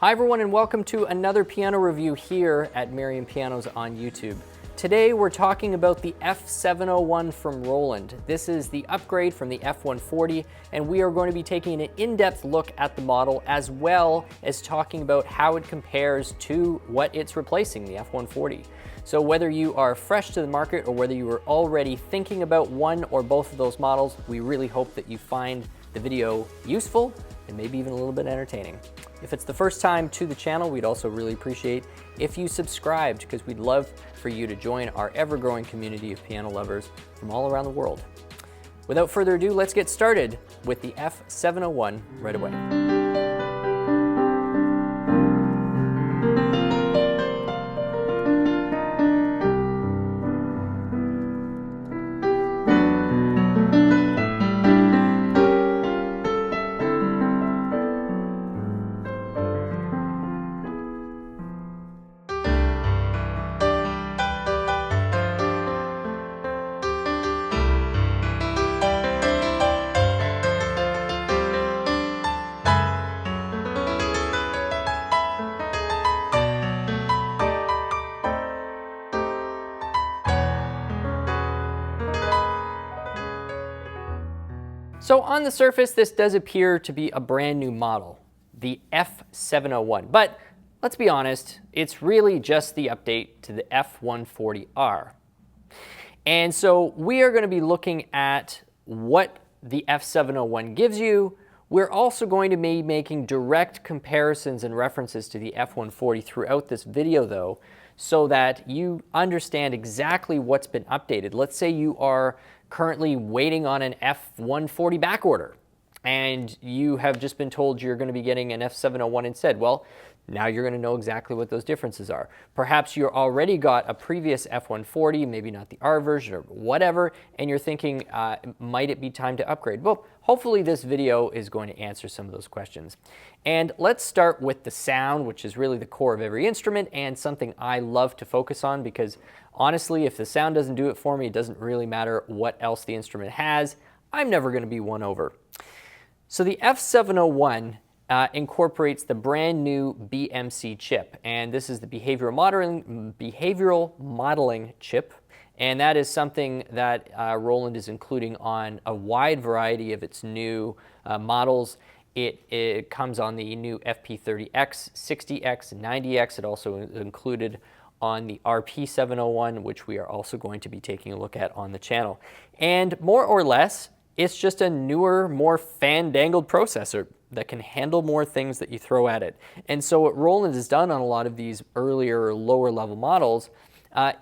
Hi everyone and welcome to another piano review here at Merriam Pianos on YouTube. Today we're talking about the F701 from Roland. This is the upgrade from the F140 and we are going to be taking an in-depth look at the model as well as talking about how it compares to what it's replacing, the F140. So whether you are fresh to the market or whether you were already thinking about one or both of those models, we really hope that you find the video useful and maybe even a little bit entertaining. If it's the first time to the channel, we'd also really appreciate if you subscribed because we'd love for you to join our ever-growing community of piano lovers from all around the world. Without further ado, let's get started with the F701 right away. So on the surface, this does appear to be a brand new model, the F701. But let's be honest, it's really just the update to the F140R. And so we are going to be looking at what the F701 gives you. We're also going to be making direct comparisons and references to the F140 throughout this video though, so that you understand exactly what's been updated. Let's say you are currently waiting on an F140 back order and you have just been told you're going to be getting an F701 instead. Well, now you're going to know exactly what those differences are. Perhaps you already got a previous F140, maybe not the R version or whatever, and you're thinking, might it be time to upgrade? Well, hopefully this video is going to answer some of those questions. And let's start with the sound, which is really the core of every instrument and something I love to focus on because honestly, if the sound doesn't do it for me, it doesn't really matter what else the instrument has. I'm never going to be won over. So the F701 incorporates the brand new BMC chip, and this is the behavioral modeling chip, and that is something that Roland is including on a wide variety of its new models. It comes on the new FP30X, 60X, and 90X. It also included on the RP701, which we are also going to be taking a look at on the channel. And more or less, it's just a newer, more fan-dangled processor that can handle more things that you throw at it. And so what Roland has done on a lot of these earlier, lower level models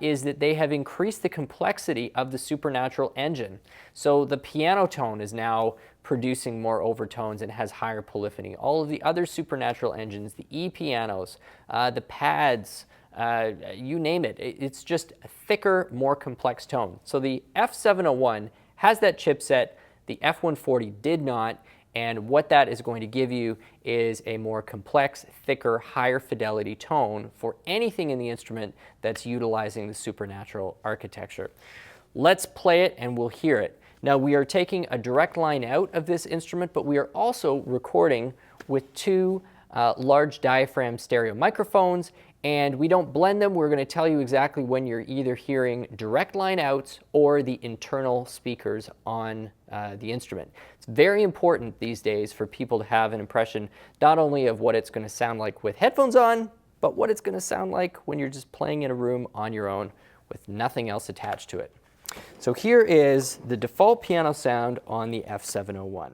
is that they have increased the complexity of the supernatural engine. So the piano tone is now producing more overtones and has higher polyphony. All of the other supernatural engines, the E-pianos, the pads, you name it, it's just a thicker, more complex tone. So the F701 has that chipset, the F140 did not, and what that is going to give you is a more complex, thicker, higher fidelity tone for anything in the instrument that's utilizing the supernatural architecture. Let's play it and we'll hear it. Now we are taking a direct line out of this instrument, but we are also recording with two large diaphragm stereo microphones, and we don't blend them. We're going to tell you exactly when you're either hearing direct line outs or the internal speakers on the instrument. It's very important these days for people to have an impression not only of what it's going to sound like with headphones on, but what it's going to sound like when you're just playing in a room on your own with nothing else attached to it. So here is the default piano sound on the F701.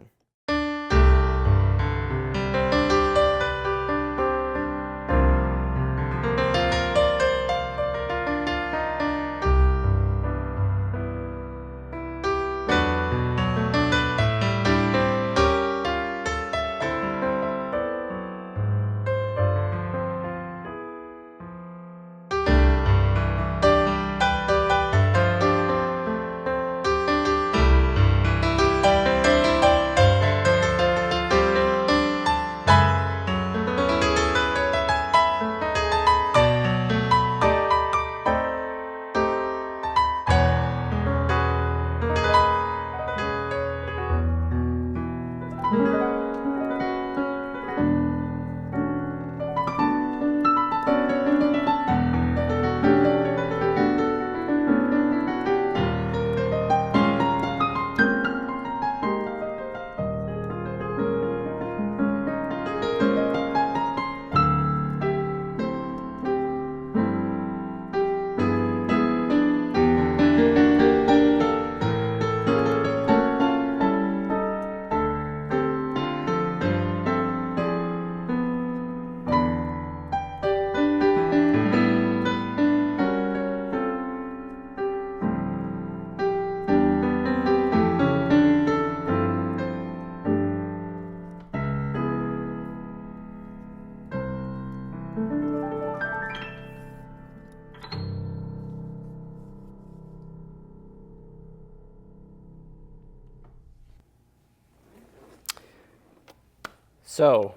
So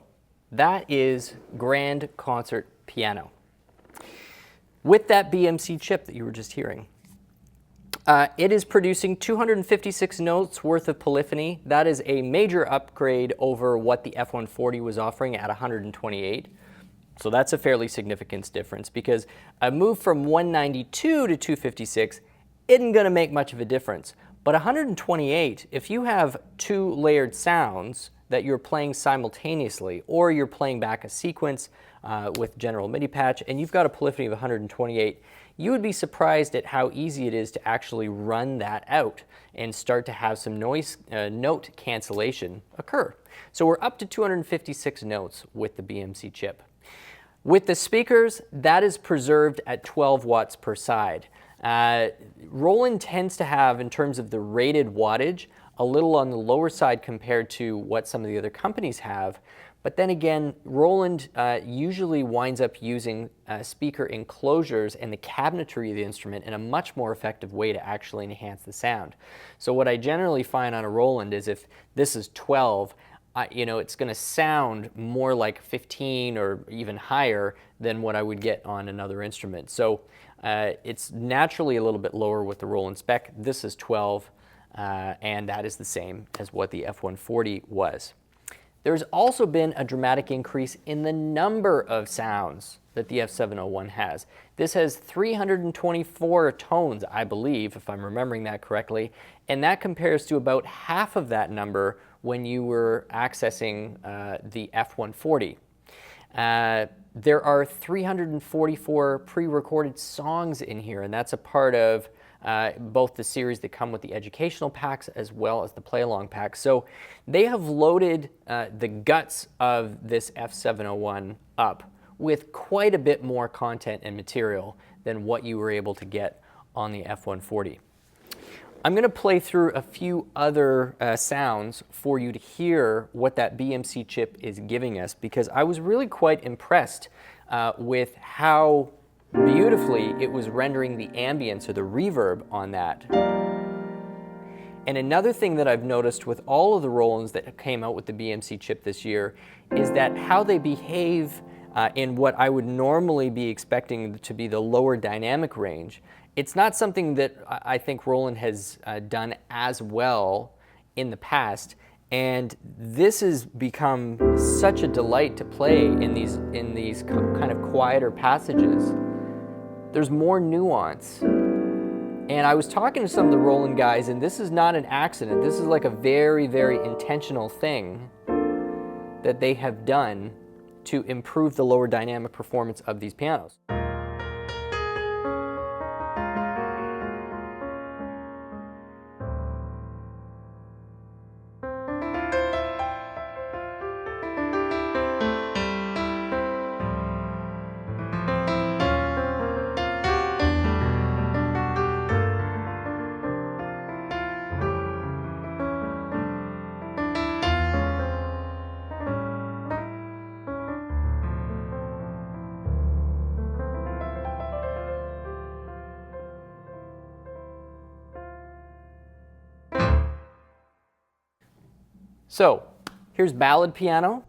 that is Grand Concert Piano with that BMC chip that you were just hearing. It is producing 256 notes worth of polyphony. That is a major upgrade over what the F140 was offering at 128. So that's a fairly significant difference, because a move from 192 to 256 isn't going to make much of a difference. But 128, if you have two layered sounds that you're playing simultaneously, or you're playing back a sequence with general MIDI patch, and you've got a polyphony of 128, you would be surprised at how easy it is to actually run that out and start to have some noise, note cancellation occur. So we're up to 256 notes with the BMC chip. With the speakers, that is preserved at 12 watts per side. Roland tends to have, in terms of the rated wattage, a little on the lower side compared to what some of the other companies have. But then again, Roland usually winds up using speaker enclosures and the cabinetry of the instrument in a much more effective way to actually enhance the sound. So what I generally find on a Roland is, if this is 12, it's going to sound more like 15 or even higher than what I would get on another instrument. So it's naturally a little bit lower with the Roland spec. This is 12, and that is the same as what the F140 was. There's also been a dramatic increase in the number of sounds that the F701 has. This has 324 tones, I believe, if I'm remembering that correctly, and that compares to about half of that number when you were accessing the F140. There are 344 pre-recorded songs in here, and that's a part of both the series that come with the educational packs as well as the play-along packs. So they have loaded the guts of this F701 up with quite a bit more content and material than what you were able to get on the F140. I'm going to play through a few other sounds for you to hear what that BMC chip is giving us, because I was really quite impressed with how beautifully it was rendering the ambience or the reverb on that. And another thing that I've noticed with all of the Rolands that came out with the BMC chip this year is that how they behave in what I would normally be expecting to be the lower dynamic range. It's not something that I think Roland has done as well in the past, and this has become such a delight to play in these kind of quieter passages. There's more nuance. And I was talking to some of the Roland guys, and this is not an accident. This is like a very, very intentional thing that they have done to improve the lower dynamic performance of these pianos. So, here's ballad piano.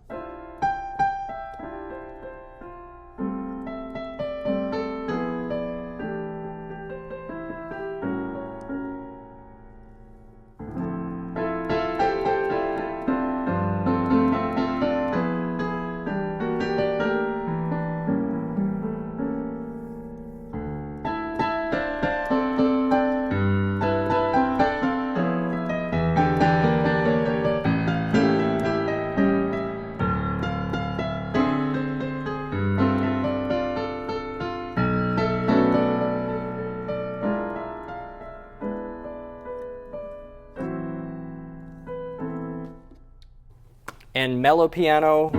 And mellow piano.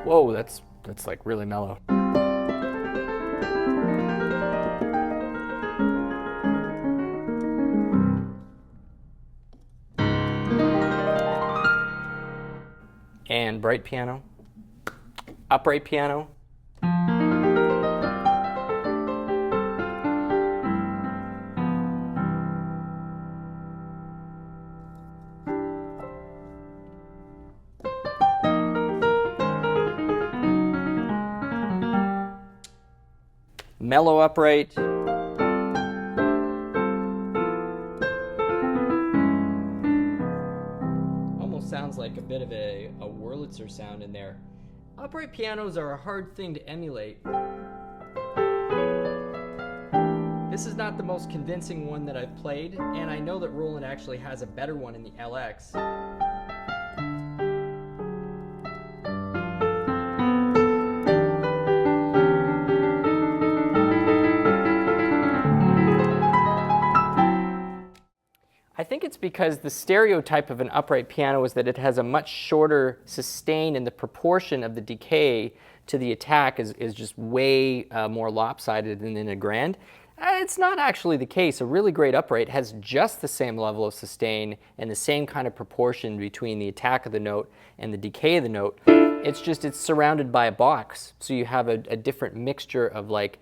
Whoa, that's like really mellow. And bright piano. Upright piano. mellow upright. Almost sounds like a bit of a Wurlitzer sound in there. Upright pianos are a hard thing to emulate. This is not the most convincing one that I've played, and I know that Roland actually has a better one in the LX. I think it's because the stereotype of an upright piano is that it has a much shorter sustain, and the proportion of the decay to the attack is just way more lopsided than in a grand. It's not actually the case. A really great upright has just the same level of sustain and the same kind of proportion between the attack of the note and the decay of the note. It's just it's surrounded by a box, so you have a different mixture of like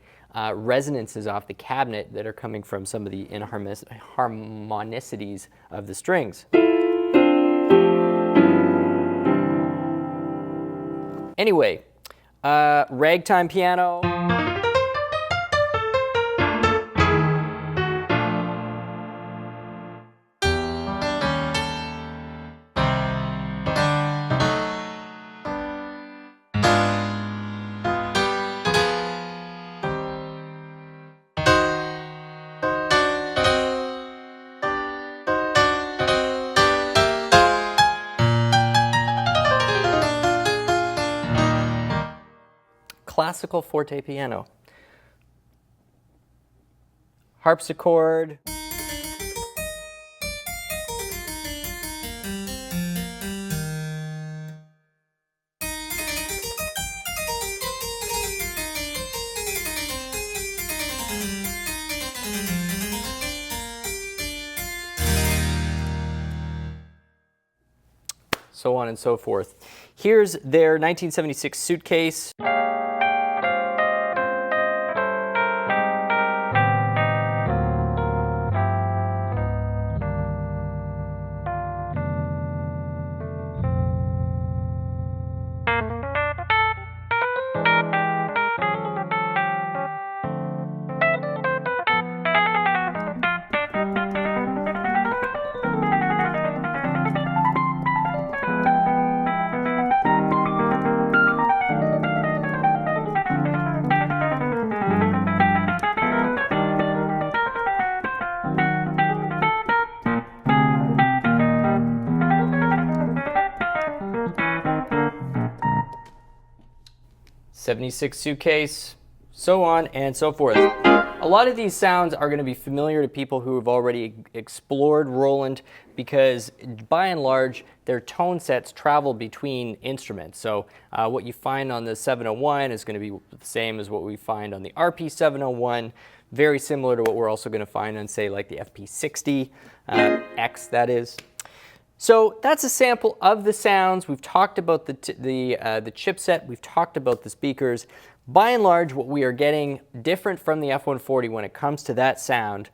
resonances off the cabinet that are coming from some of the inharmonicities of the strings. Anyway, ragtime piano. Classical forte piano. Harpsichord. So on and so forth. Here's their 1976 suitcase. '76 suitcase, so on and so forth. A lot of these sounds are going to be familiar to people who have already explored Roland because by and large their tone sets travel between instruments. So what you find on the 701 is going to be the same as what we find on the RP 701, very similar to what we're also going to find on, say, like the FP60 X, that is. So that's a sample of the sounds. We've talked about the chipset. We've talked about the speakers. By and large, what we are getting different from the F140 when it comes to that sound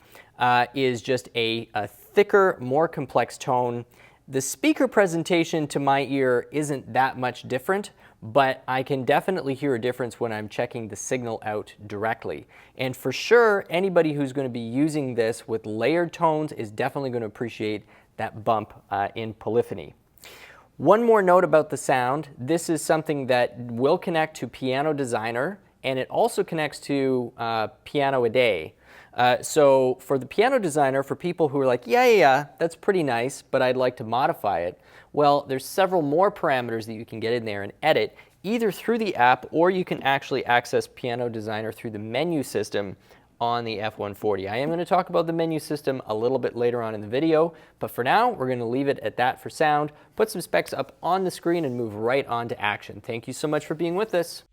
is just a thicker, more complex tone. The speaker presentation to my ear isn't that much different, but I can definitely hear a difference when I'm checking the signal out directly. And for sure, anybody who's going to be using this with layered tones is definitely going to appreciate that bump in polyphony. One more note about the sound. This is something that will connect to Piano Designer, and it also connects to Piano a Day. So for the Piano Designer, for people who are like, yeah, that's pretty nice, but I'd like to modify it, well, there's several more parameters that you can get in there and edit, either through the app or you can actually access Piano Designer through the menu system on the F140. I am going to talk about the menu system a little bit later on in the video, but for now we're going to leave it at that for sound, put some specs up on the screen and move right on to action. Thank you so much for being with us.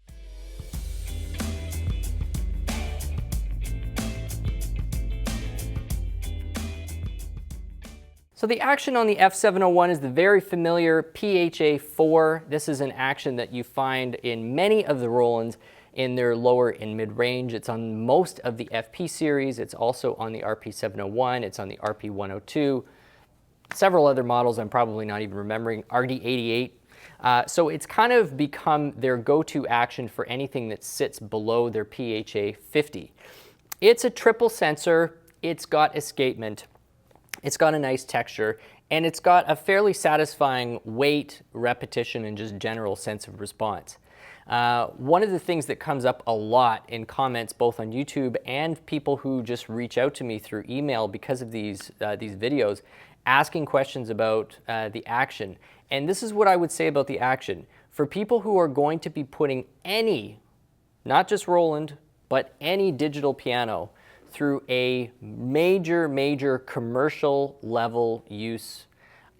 So the action on the F701 is the very familiar PHA-4. This is an action that you find in many of the Rolands in their lower and mid-range. It's on most of the FP series. It's also on the RP701. It's on the RP102. Several other models I'm probably not even remembering. RD88. So it's kind of become their go-to action for anything that sits below their PHA 50. It's a triple sensor, it's got escapement, it's got a nice texture, and it's got a fairly satisfying weight, repetition, and just general sense of response. One of the things that comes up a lot in comments both on YouTube and people who just reach out to me through email because of these videos, asking questions about the action. And this is what I would say about the action. For people who are going to be putting any, not just Roland, but any digital piano through a major commercial level use,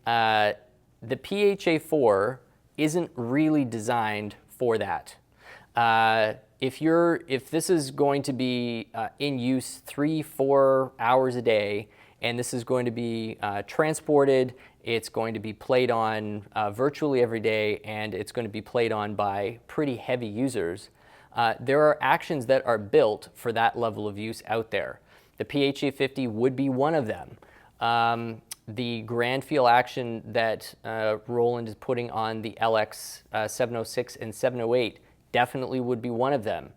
the PHA 4 isn't really designed for that. If this is going to be in use 3-4 hours a day, and this is going to be transported, it's going to be played on virtually every day, and it's going to be played on by pretty heavy users, there are actions that are built for that level of use out there. The PHA 50 would be one of them. The grand feel action that Roland is putting on the LX 706 and 708 definitely would be one of them.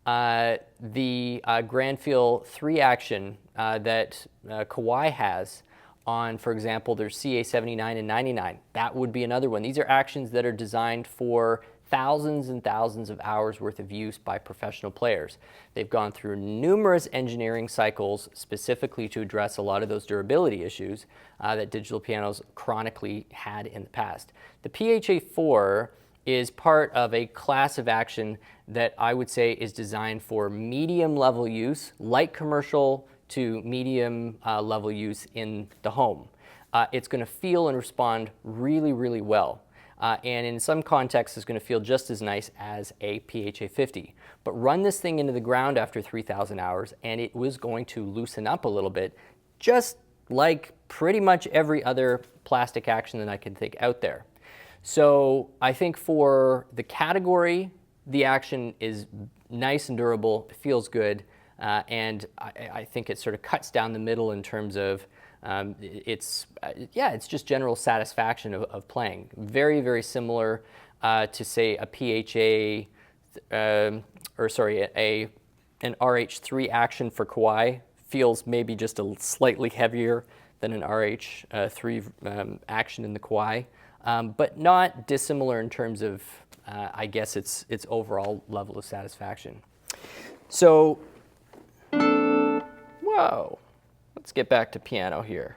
The grand feel 3 action that Kawai has on, for example, their CA 79 and 99, that would be another one. These are actions that are designed for thousands and thousands of hours worth of use by professional players. They've gone through numerous engineering cycles specifically to address a lot of those durability issues that digital pianos chronically had in the past. The PHA 4 is part of a class of action that I would say is designed for medium level use, light commercial to medium level use in the home. It's going to feel and respond really well. And in some contexts is going to feel just as nice as a PHA 50. But run this thing into the ground after 3,000 hours and it was going to loosen up a little bit, just like pretty much every other plastic action that I can think out there. So I think for the category, the action is nice and durable, it feels good, and I think it sort of cuts down the middle in terms of it's just general satisfaction of playing. Very similar to say a PHA, an RH3 action for Kawai feels maybe just a slightly heavier than an RH3 action in the Kawai, but not dissimilar in terms of I guess its overall level of satisfaction. So, whoa. Let's get back to piano here.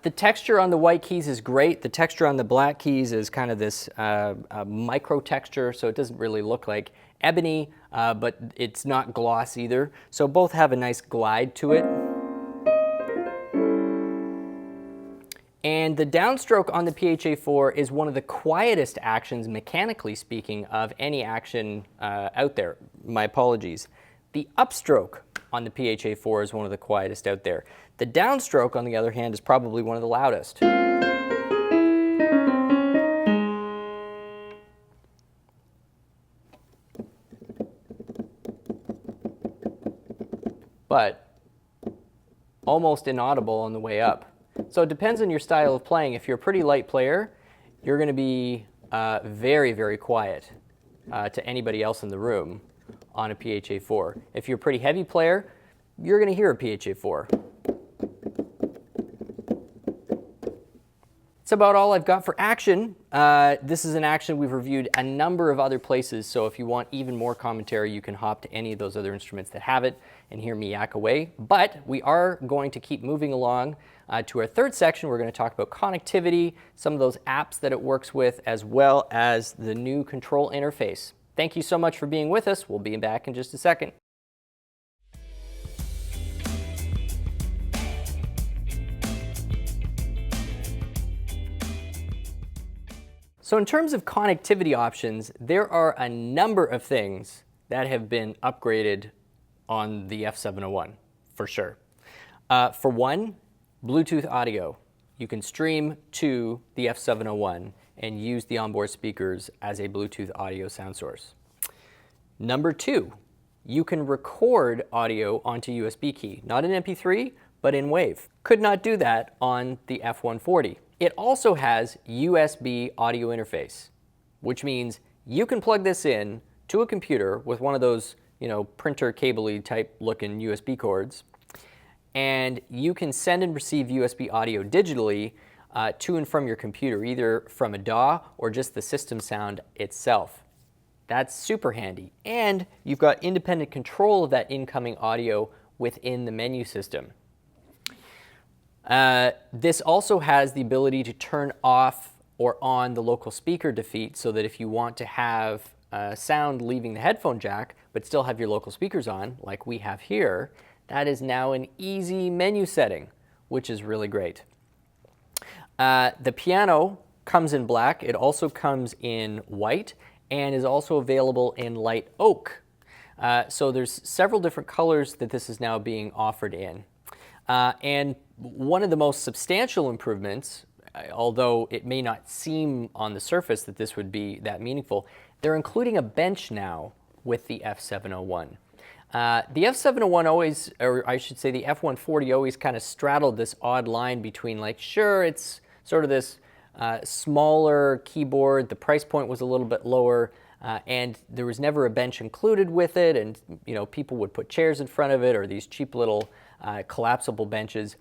The texture on the white keys is great. The texture on the black keys is kind of this micro texture, so it doesn't really look like ebony, but it's not gloss either. So both have a nice glide to it. And the downstroke on the PHA 4 is one of the quietest actions, mechanically speaking, of any action out there. My apologies. The upstroke on the PHA 4 is one of the quietest out there. The downstroke, on the other hand, is probably one of the loudest. But almost inaudible on the way up. So it depends on your style of playing. If you're a pretty light player, you're going to be very quiet to anybody else in the room on a PHA 4. If you're a pretty heavy player, you're going to hear a PHA 4. That's about all I've got for action. This is an action we've reviewed a number of other places, so if you want even more commentary, you can hop to any of those other instruments that have it and hear me yak away. But we are going to keep moving along to our third section. We're going to talk about connectivity, some of those apps that it works with, as well as the new control interface. Thank you so much for being with us. We'll be back in just a second. So in terms of connectivity options, there are a number of things that have been upgraded on the F701, for sure. For one, Bluetooth audio. You can stream to the F701 and use the onboard speakers as a Bluetooth audio sound source. Number two, you can record audio onto USB key, not in MP3, but in WAV. Could not do that on the F140. It also has USB audio interface, which means you can plug this in to a computer with one of those, printer cable-y type looking USB cords, and you can send and receive USB audio digitally to and from your computer, either from a DAW or just the system sound itself. That's super handy. And you've got independent control of that incoming audio within the menu system. This also has the ability to turn off or on the local speaker defeat, so that if you want to have sound leaving the headphone jack but still have your local speakers on, like we have here, that is now an easy menu setting, which is really great. The piano comes in black. It also comes in white and is also available in light oak. So there's several different colors that this is now being offered in. And one of the most substantial improvements, although it may not seem on the surface that this would be that meaningful, they're including a bench now with the F701. The F701 always, or I should say the F140 always kind of straddled this odd line between, like, sure, it's sort of this smaller keyboard, the price point was a little bit lower, and there was never a bench included with it, and people would put chairs in front of it or these cheap little collapsible benches.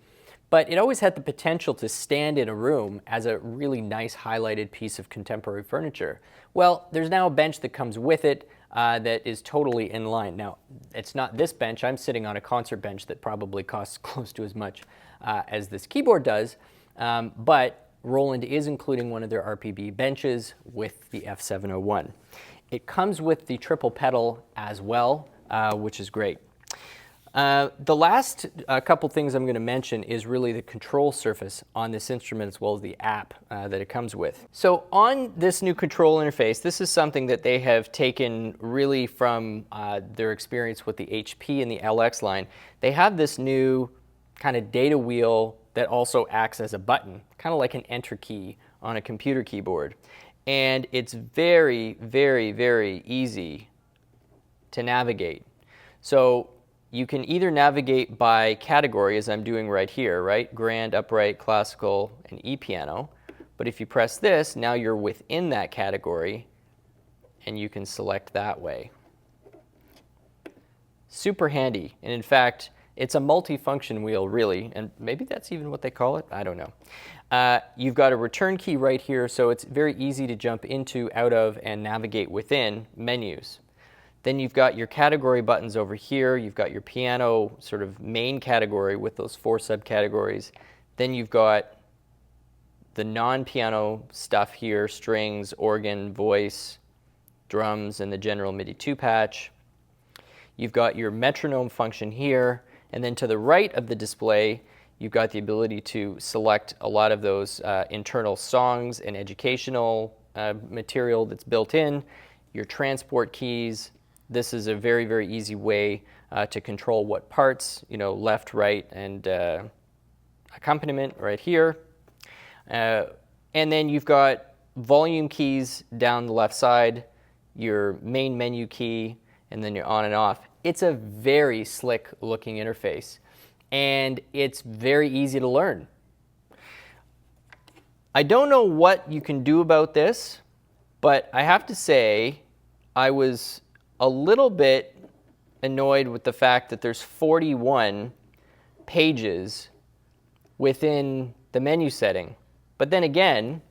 But it always had the potential to stand in a room as a really nice highlighted piece of contemporary furniture. Well, there's now a bench that comes with it that is totally in line. Now, it's not this bench. I'm sitting on a concert bench that probably costs close to as much as this keyboard does, but Roland is including one of their RPB benches with the F701. It comes with the triple pedal as well, which is great. The last couple things I'm going to mention is really the control surface on this instrument, as well as the app that it comes with. So on this new control interface, this is something that they have taken really from their experience with the HP and the LX line. They have this new kind of data wheel that also acts as a button, kind of like an enter key on a computer keyboard. And it's very, very, very easy to navigate. So you can either navigate by category, as I'm doing right here, right? Grand, upright, classical, and E-piano. But if you press this, now you're within that category, and you can select that way. Super handy. And in fact, it's a multi-function wheel, really, and maybe that's even what they call it. I don't know. You've got a return key right here, so it's very easy to jump into, out of, and navigate within menus. Then you've got your category buttons over here. You've got your piano sort of main category with those 4 subcategories. Then you've got the non-piano stuff here, strings, organ, voice, drums, and the general MIDI 2-patch. You've got your metronome function here. And then to the right of the display, you've got the ability to select a lot of those internal songs and educational material that's built in, your transport keys. This is a very, very easy way to control what parts, left, right, and accompaniment right here. And then you've got volume keys down the left side, your main menu key, and then your on and off. It's a very slick looking interface, and it's very easy to learn. I don't know what you can do about this, but I have to say I was a little bit annoyed with the fact that there's 41 pages within the menu setting. But then again,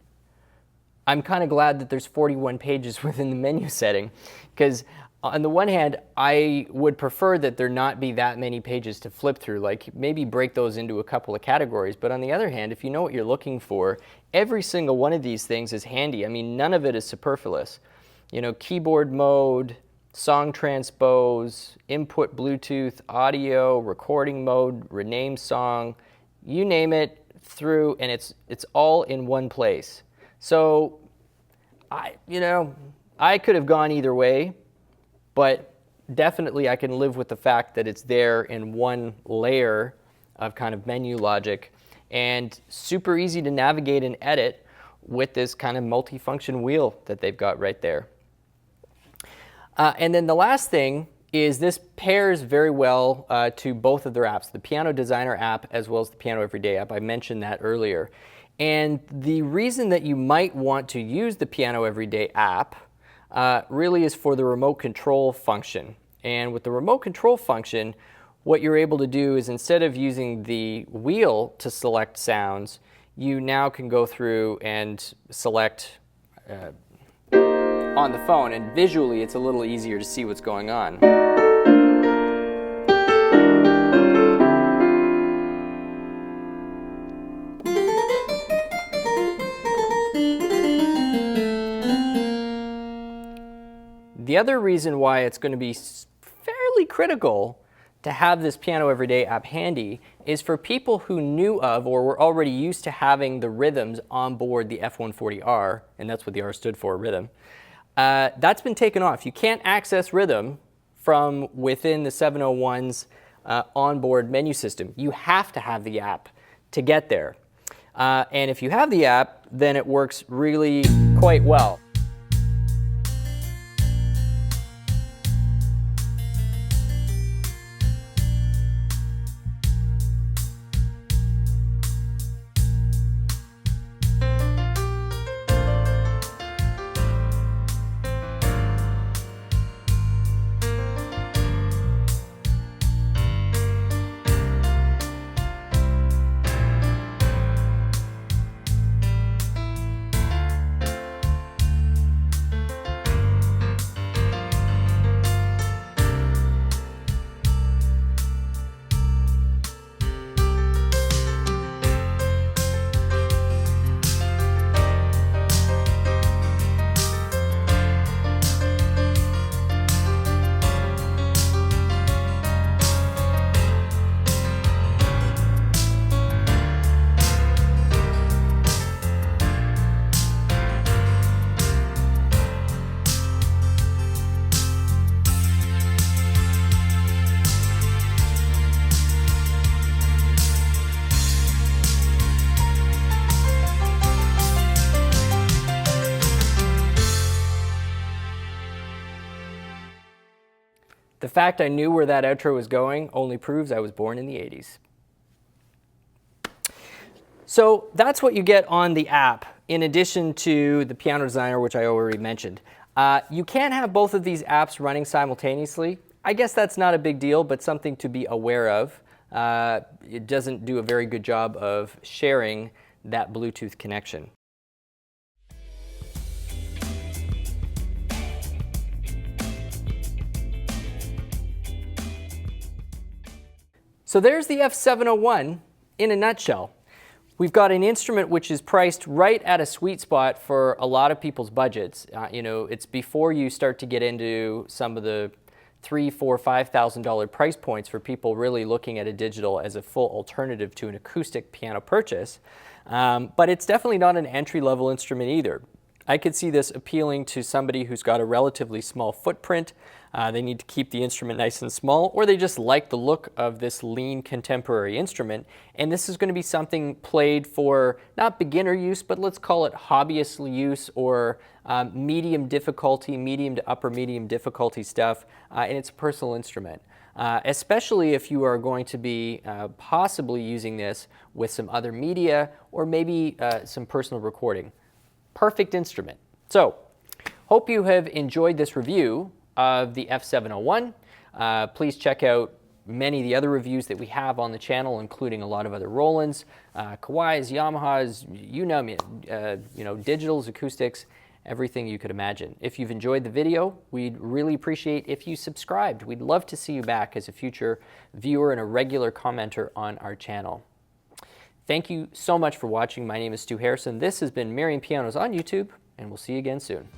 I'm kind of glad that there's 41 pages within the menu setting, because on the one hand, I would prefer that there not be that many pages to flip through, like maybe break those into a couple of categories. But on the other hand, if you know what you're looking for, every single one of these things is handy. I mean, none of it is superfluous. Keyboard mode, song transpose, input Bluetooth, audio, recording mode, rename song, you name it, through, and it's all in one place. So I could have gone either way, but definitely I can live with the fact that it's there in one layer of kind of menu logic, and super easy to navigate and edit with this kind of multifunction wheel that they've got right there. And then the last thing is this pairs very well to both of their apps, the Piano Designer app as well as the Piano Everyday app. I mentioned that earlier. And the reason that you might want to use the Piano Everyday app really is for the remote control function. And with the remote control function, what you're able to do is, instead of using the wheel to select sounds, you now can go through and select on the phone, and visually it's a little easier to see what's going on. The other reason why it's going to be fairly critical to have this Piano Everyday app handy is for people who knew of or were already used to having the rhythms on board the F140R, and that's what the R stood for, rhythm. That's been taken off. You can't access rhythm from within the 701's onboard menu system. You have to have the app to get there. And if you have the app, then it works really quite well. The fact I knew where that outro was going only proves I was born in the 80s. So that's what you get on the app, in addition to the Piano Designer, which I already mentioned. You can't have both of these apps running simultaneously. I guess that's not a big deal, but something to be aware of. It doesn't do a very good job of sharing that Bluetooth connection. So there's the F701 in a nutshell. We've got an instrument which is priced right at a sweet spot for a lot of people's budgets. It's before you start to get into some of the $3,000, $4,000, $5,000 price points for people really looking at a digital as a full alternative to an acoustic piano purchase. But it's definitely not an entry-level instrument either. I could see this appealing to somebody who's got a relatively small footprint. They need to keep the instrument nice and small, or they just like the look of this lean contemporary instrument. And this is going to be something played for not beginner use, but let's call it hobbyist use, or medium difficulty, medium to upper medium difficulty stuff. And it's a personal instrument, especially if you are going to be possibly using this with some other media or maybe some personal recording. Perfect instrument. So, hope you have enjoyed this review of the F701. Please check out many of the other reviews that we have on the channel, including a lot of other Rolands, Kawais, Yamahas, you name it, digitals, acoustics, everything you could imagine. If you've enjoyed the video, we'd really appreciate if you subscribed. We'd love to see you back as a future viewer and a regular commenter on our channel. Thank you so much for watching. My name is Stu Harrison. This has been Merriam Pianos on YouTube, and we'll see you again soon.